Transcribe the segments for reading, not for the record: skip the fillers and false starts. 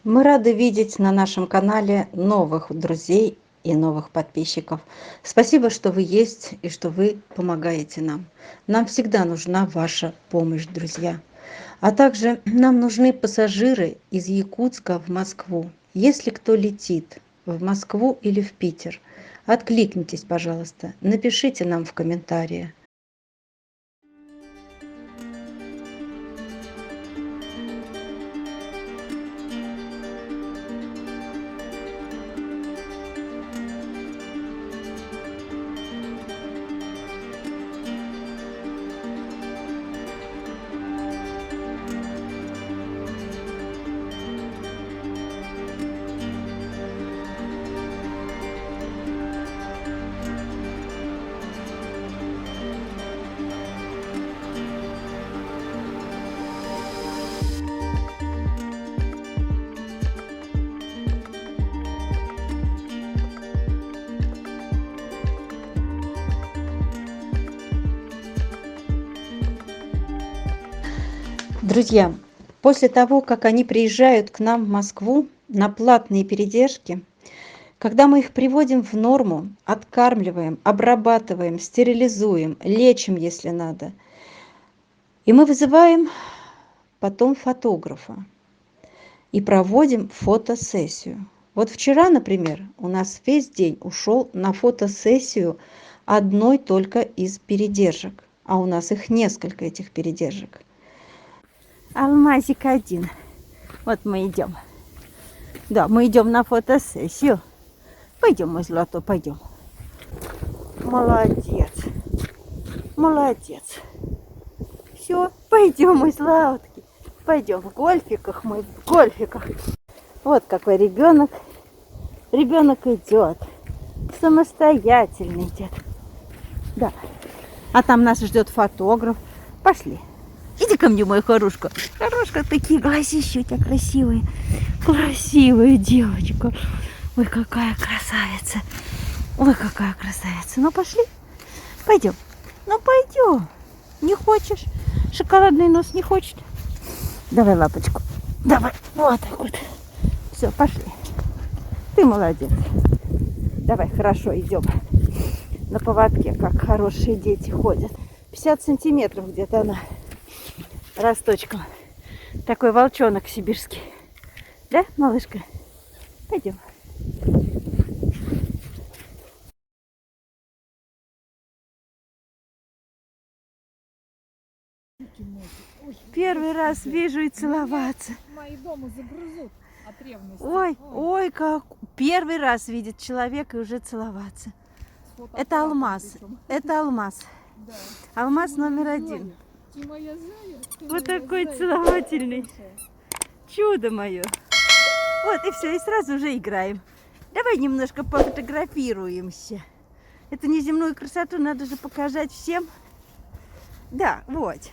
Мы рады видеть на нашем канале новых друзей и новых подписчиков. Спасибо, что вы есть и что вы помогаете нам. Нам всегда нужна ваша помощь, друзья. А также нам нужны пассажиры из Якутска в Москву. Если кто летит в Москву или в Питер, откликнитесь, пожалуйста, напишите нам в комментариях. Друзья, после того, как они приезжают к нам в Москву на платные передержки, когда мы их приводим в норму, откармливаем, обрабатываем, стерилизуем, лечим, если надо, и мы вызываем потом фотографа и проводим фотосессию. Вот вчера, например, у нас весь день ушел на фотосессию одной только из передержек, а у нас их несколько, этих передержек. Алмазик один. Вот мы идем. Да, мы идем на фотосессию. Пойдем, мой золотой, пойдем. Молодец. Молодец. Все, пойдем, мой сладкий. Пойдем в гольфиках, мы в гольфиках. Вот какой ребенок. Ребенок идет. Самостоятельно идет. Да. А там нас ждет фотограф. Пошли. Иди ко мне, моя хорошка. Хорошка, такие глазища у тебя красивые. Красивая девочка. Ой, какая красавица. Ой, какая красавица. Ну, пошли. Пойдем. Ну, пойдем. Не хочешь? Шоколадный нос не хочет? Давай лапочку. Давай. Вот так вот. Все, пошли. Ты молодец. Давай, хорошо, идем. На поводке, как хорошие дети ходят. 50 сантиметров где-то она. Росточком. Такой волчонок сибирский. Да, малышка? Пойдем. Первый раз вижу и целоваться. Мои дома загрызут от ревности. Ой, как первый раз видит человек и уже целоваться. Это алмаз. Это алмаз. Да. Алмаз номер один. Ты моя зая. Вот такой целовательный. Чудо мое. Вот и все, и сразу уже играем. Давай немножко пофотографируемся. Эту неземную красоту надо же показать всем. Да, вот.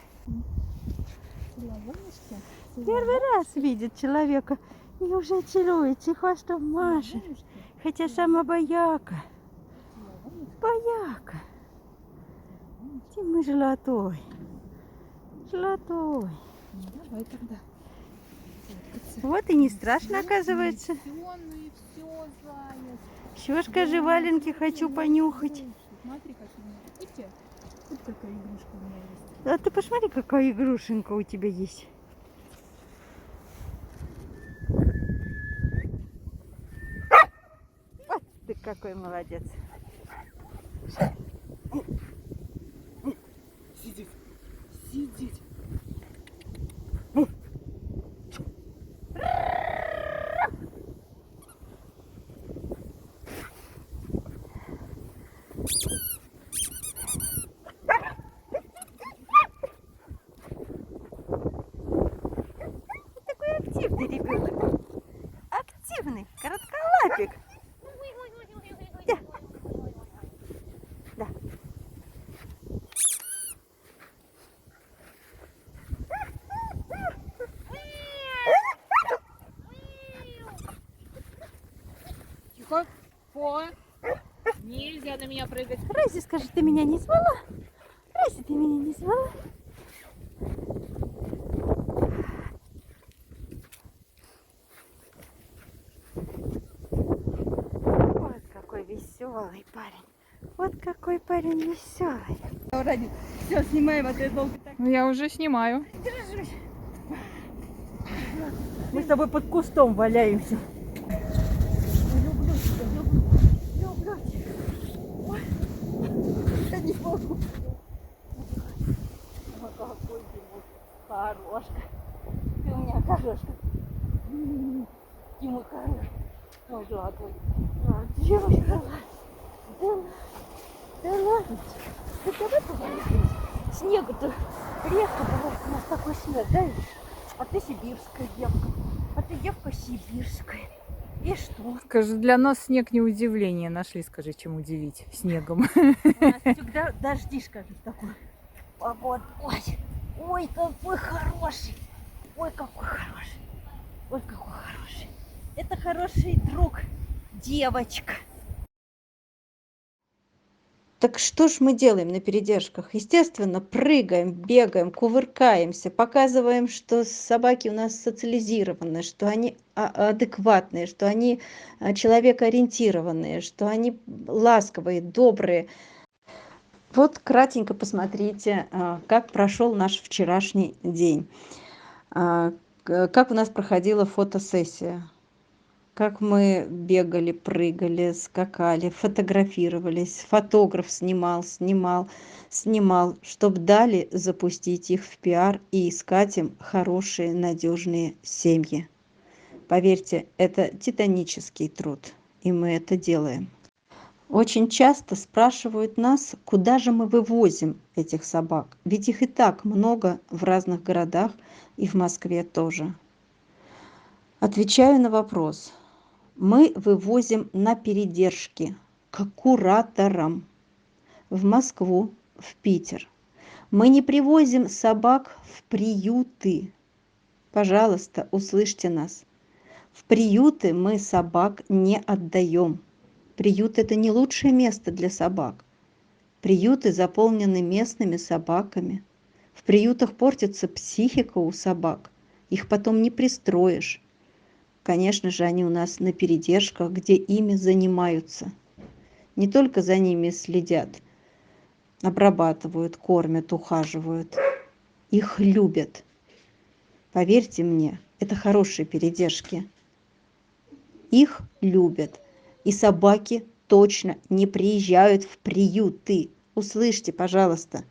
Первый раз видит человека и уже целуется, и хвостом машет. Хотя сама бояка. Бояка. Ты мой золотой. Золотой. Давай тогда. Вот и не страшно, оказывается. Еще скажи, валенки хочу понюхать. Смотри, как у меня. Видите? Вот какая игрушка у меня есть. А ты посмотри, какая игрушенька у тебя есть. Вот ты какой молодец. Сидит. Сидит. Такой активный ребенок. Активный, коротколапик. Да. Да. Тихо. По. Нельзя на меня прыгать. Рози, скажи, ты меня не звала? Рози, ты меня не звала? веселый парень. Вот какой парень веселый. Все, снимаем, а ты долго так Ну, я уже снимаю. держись. Мы с тобой под кустом валяемся. Люблю тебя, люблю тебя. Ой, я не могу. Ой, какой ты мой хорошка. Ты у меня хорошка. Ты мой хороший. Ой, дорогой. Девочка. Да ладно. Ты давай поговорим. Снега-то редко бывает. У нас такой снег, да? А ты сибирская девка. А ты девка сибирская. И что? Скажи, для нас снег не удивление. Нашли, скажи, чем удивить снегом. У нас всегда дожди, скажем, такой. Погода. Ой, ой, какой хороший. Ой, какой хороший. Ой, какой хороший. Это хороший друг, девочка. Так что ж мы делаем на передержках? Естественно, прыгаем, бегаем, кувыркаемся, показываем, что собаки у нас социализированные, что они адекватные, что они человекоориентированные, что они ласковые, добрые. Вот кратенько посмотрите, как прошел наш вчерашний день, как у нас проходила фотосессия. Как мы бегали, прыгали, скакали, фотографировались. Фотограф снимал, чтобы дали запустить их в пиар и искать им хорошие, надежные семьи. Поверьте, это титанический труд, и мы это делаем. Очень часто спрашивают нас, куда же мы вывозим этих собак, ведь их и так много в разных городах и в Москве тоже. Отвечаю на вопрос. Мы вывозим на передержки к кураторам в Москву, в Питер. Мы не привозим собак в приюты. Пожалуйста, услышьте нас. В приюты мы собак не отдаем. Приют – это не лучшее место для собак. Приюты заполнены местными собаками. В приютах портится психика у собак. Их потом не пристроишь. Конечно же, они у нас на передержках, где ими занимаются. Не только за ними следят, обрабатывают, кормят, ухаживают. Их любят. Поверьте мне, это хорошие передержки. Их любят. И собаки точно не приезжают в приюты. Услышьте, пожалуйста.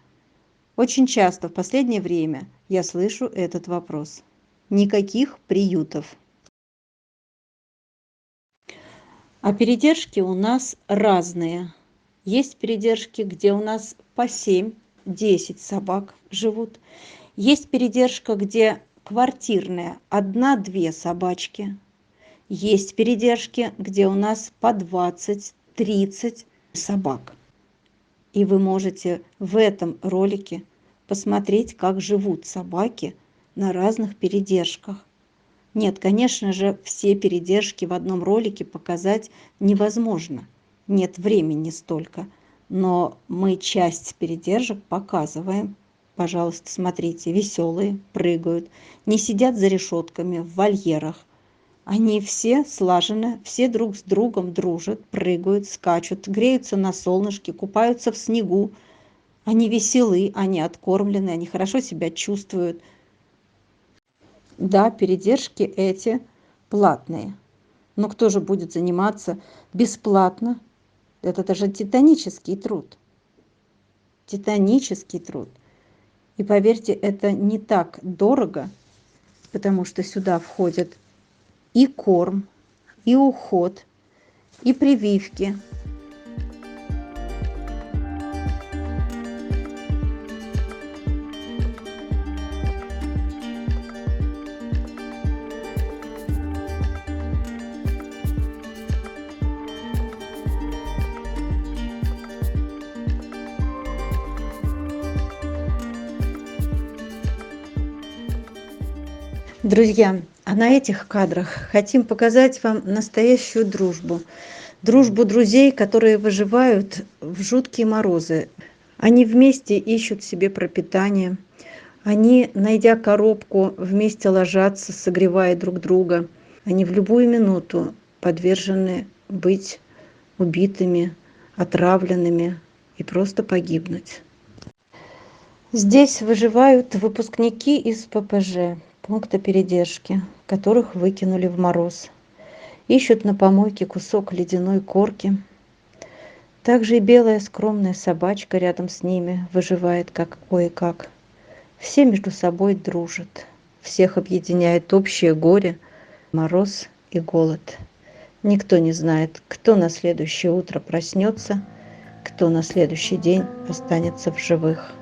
Очень часто в последнее время я слышу этот вопрос. Никаких приютов. А передержки у нас разные. Есть передержки, где у нас по 7-10 собак живут. Есть передержка, где квартирная, 1-2 собачки. Есть передержки, где у нас по 20-30 собак. И вы можете в этом ролике посмотреть, как живут собаки на разных передержках. Нет, конечно же, все передержки в одном ролике показать невозможно. Нет времени столько. Но мы часть передержек показываем. Пожалуйста, смотрите, веселые, прыгают, не сидят за решетками в вольерах. Они все слажены, все друг с другом дружат, прыгают, скачут, греются на солнышке, купаются в снегу. Они веселы, они откормлены, они хорошо себя чувствуют. Да, передержки эти платные. Но кто же будет заниматься бесплатно? Это даже титанический труд. Титанический труд. И поверьте, это не так дорого, потому что сюда входит и корм, и уход, и прививки. Друзья, а на этих кадрах хотим показать вам настоящую дружбу. Дружбу друзей, которые выживают в жуткие морозы. Они вместе ищут себе пропитание. Они, найдя коробку, вместе ложатся, согревая друг друга. Они в любую минуту подвержены быть убитыми, отравленными и просто погибнуть. Здесь выживают выпускники из ППЖ, пункта передержки, которых выкинули в мороз. Ищут на помойке кусок ледяной корки. Также и белая скромная собачка рядом с ними выживает как кое-как. Все между собой дружат. Всех объединяет общее горе, мороз и голод. Никто не знает, кто на следующее утро проснется, кто на следующий день останется в живых.